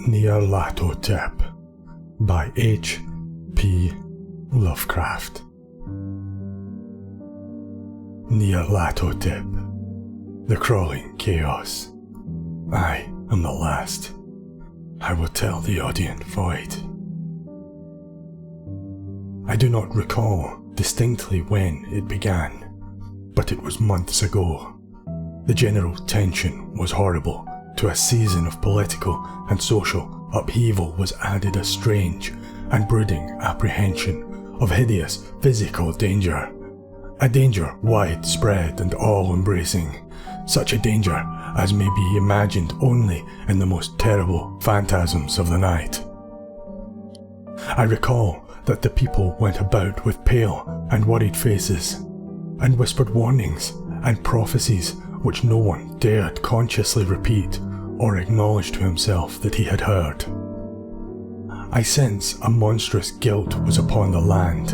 Nyarlathotep by H.P. Lovecraft. Nyarlathotep, the crawling chaos. I am the last. I will tell the audient void. I do not recall distinctly when it began, but it was months ago. The general tension was horrible. To a season of political and social upheaval was added a strange and brooding apprehension of hideous physical danger. A danger widespread and all-embracing, such a danger as may be imagined only in the most terrible phantasms of the night. I recall that the people went about with pale and worried faces, and whispered warnings and prophecies which no one dared consciously repeat or acknowledge to himself that he had heard. I sense a monstrous guilt was upon the land,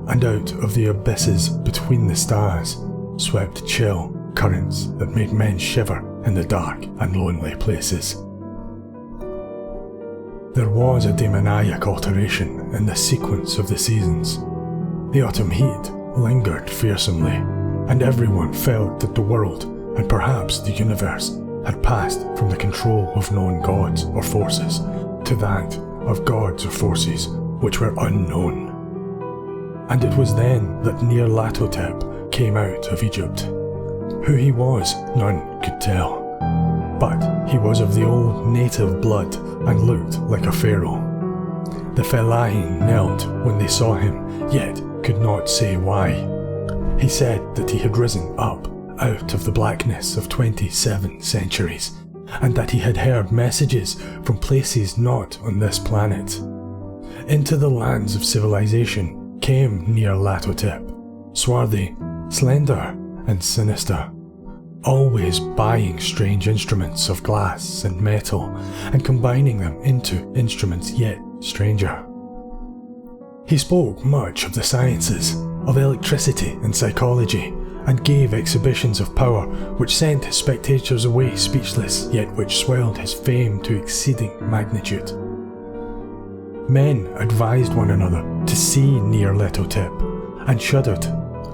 and out of the abysses between the stars swept chill currents that made men shiver in the dark and lonely places. There was a demoniac alteration in the sequence of the seasons. The autumn heat lingered fearsomely, and everyone felt that the world, and perhaps the universe, had passed from the control of known gods or forces to that of gods or forces which were unknown. And it was then that Nyarlathotep came out of Egypt. Who he was, none could tell, but he was of the old native blood and looked like a pharaoh. The fellahi knelt when they saw him, yet could not say why. He said that he had risen up out of the blackness of 27 centuries, and that he had heard messages from places not on this planet. Into the lands of civilization came Nyarlathotep, swarthy, slender, and sinister, always buying strange instruments of glass and metal and combining them into instruments yet stranger. He spoke much of the sciences, of electricity and psychology, and gave exhibitions of power which sent his spectators away speechless, yet which swelled his fame to exceeding magnitude. Men advised one another to see Nyarlathotep, and shuddered,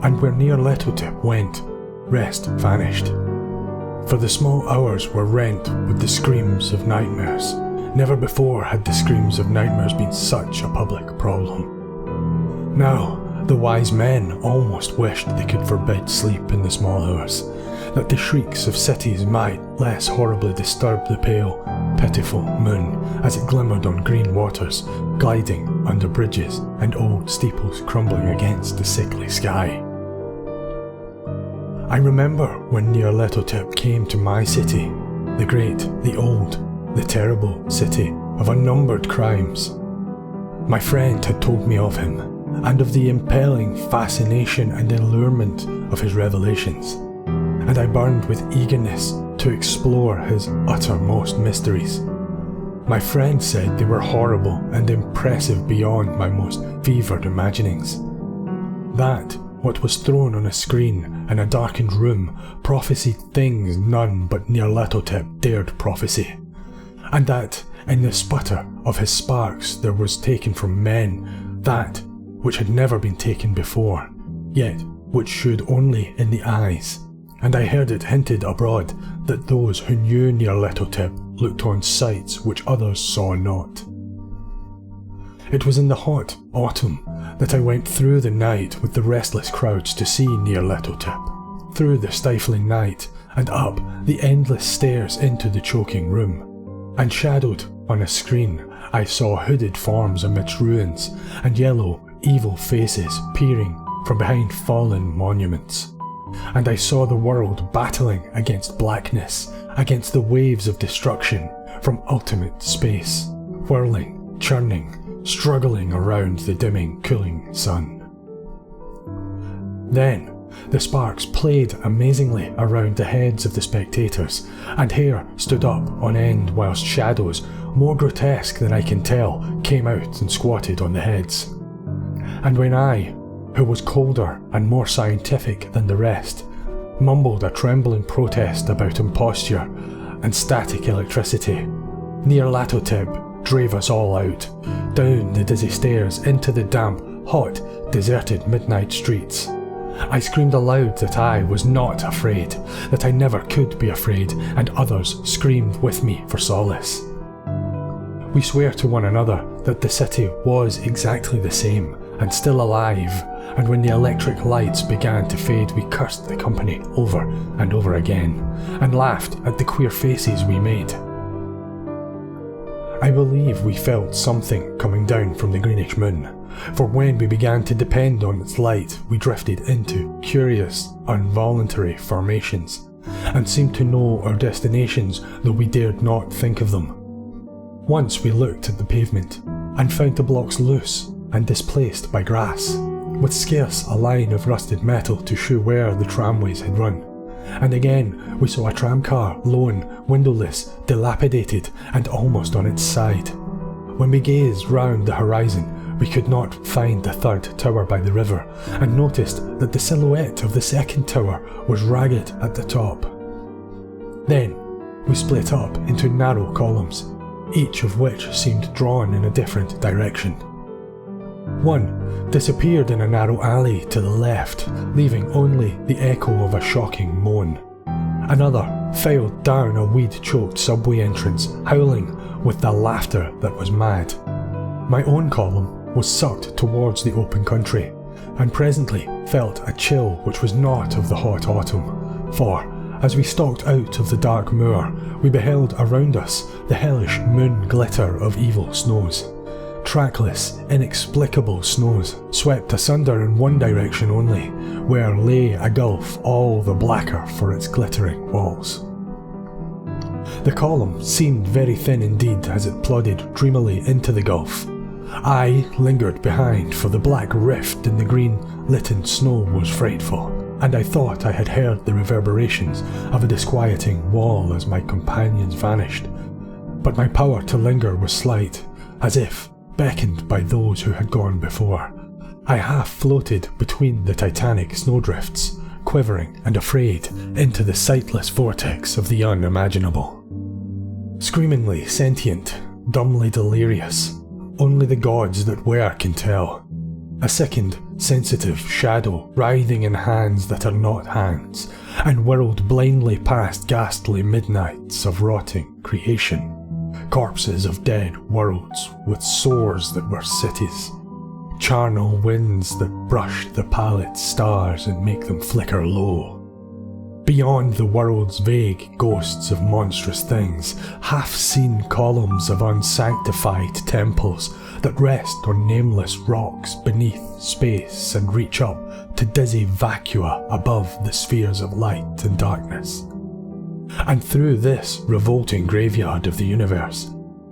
and where Nyarlathotep went, rest vanished. For the small hours were rent with the screams of nightmares. Never before had the screams of nightmares been such a public problem. Now, the wise men almost wished they could forbid sleep in the small hours, that the shrieks of cities might less horribly disturb the pale, pitiful moon as it glimmered on green waters, gliding under bridges and old steeples crumbling against the sickly sky. I remember when Nyarlathotep came to my city, the great, the old, the terrible city of unnumbered crimes. My friend had told me of him, and of the impelling fascination and allurement of his revelations, and I burned with eagerness to explore his uttermost mysteries. My friend said they were horrible and impressive beyond my most fevered imaginings. That what was thrown on a screen in a darkened room prophesied things none but Nyarlathotep dared prophesy, and that in the sputter of his sparks there was taken from men that which had never been taken before, yet which should only in the eyes, and I heard it hinted abroad that those who knew Nyarlathotep looked on sights which others saw not. It was in the hot autumn that I went through the night with the restless crowds to see Nyarlathotep, through the stifling night and up the endless stairs into the choking room, and shadowed on a screen I saw hooded forms amidst ruins and yellow, evil faces peering from behind fallen monuments, and I saw the world battling against blackness, against the waves of destruction from ultimate space, whirling, churning, struggling around the dimming, cooling sun. Then the sparks played amazingly around the heads of the spectators, and hair stood up on end whilst shadows, more grotesque than I can tell, came out and squatted on the heads. And when I, who was colder and more scientific than the rest, mumbled a trembling protest about imposture and static electricity, Nyarlathotep drave us all out, down the dizzy stairs into the damp, hot, deserted midnight streets. I screamed aloud that I was not afraid, that I never could be afraid, and others screamed with me for solace. We swore to one another that the city was exactly the same, and still alive, and when the electric lights began to fade we cursed the company over and over again, and laughed at the queer faces we made. I believe we felt something coming down from the greenish moon, for when we began to depend on its light we drifted into curious, involuntary formations, and seemed to know our destinations though we dared not think of them. Once we looked at the pavement, and found the blocks loose and displaced by grass, with scarce a line of rusted metal to show where the tramways had run. And again we saw a tramcar, lone, windowless, dilapidated, and almost on its side. When we gazed round the horizon, we could not find the third tower by the river, and noticed that the silhouette of the second tower was ragged at the top. Then we split up into narrow columns, each of which seemed drawn in a different direction. One disappeared in a narrow alley to the left, leaving only the echo of a shocking moan. Another filed down a weed-choked subway entrance, howling with the laughter that was mad. My own column was sucked towards the open country, and presently felt a chill which was not of the hot autumn, for, as we stalked out of the dark moor, we beheld around us the hellish moon glitter of evil snows. Trackless, inexplicable snows, swept asunder in one direction only, where lay a gulf all the blacker for its glittering walls. The column seemed very thin indeed as it plodded dreamily into the gulf. I lingered behind, for the black rift in the green-litten snow was frightful, and I thought I had heard the reverberations of a disquieting wall as my companions vanished. But my power to linger was slight, as if beckoned by those who had gone before. I half floated between the titanic snowdrifts, quivering and afraid, into the sightless vortex of the unimaginable. Screamingly sentient, dumbly delirious, only the gods that were can tell. A sickened, sensitive shadow writhing in hands that are not hands, and whirled blindly past ghastly midnights of rotting creation. Corpses of dead worlds with sores that were cities. Charnel winds that brushed the pallid stars and make them flicker low. Beyond the world's vague ghosts of monstrous things, half-seen columns of unsanctified temples that rest on nameless rocks beneath space and reach up to dizzy vacua above the spheres of light and darkness. And through this revolting graveyard of the universe,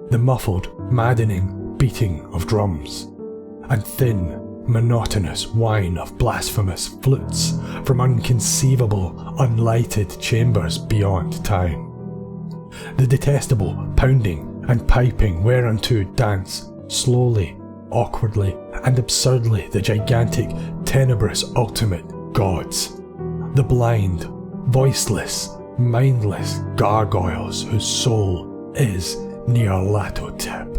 the muffled, maddening beating of drums, and thin, monotonous whine of blasphemous flutes from unconceivable, unlighted chambers beyond time. The detestable pounding and piping whereunto dance, slowly, awkwardly, and absurdly the gigantic, tenebrous ultimate gods. The blind, voiceless, mindless gargoyles whose soul is Nyarlathotep.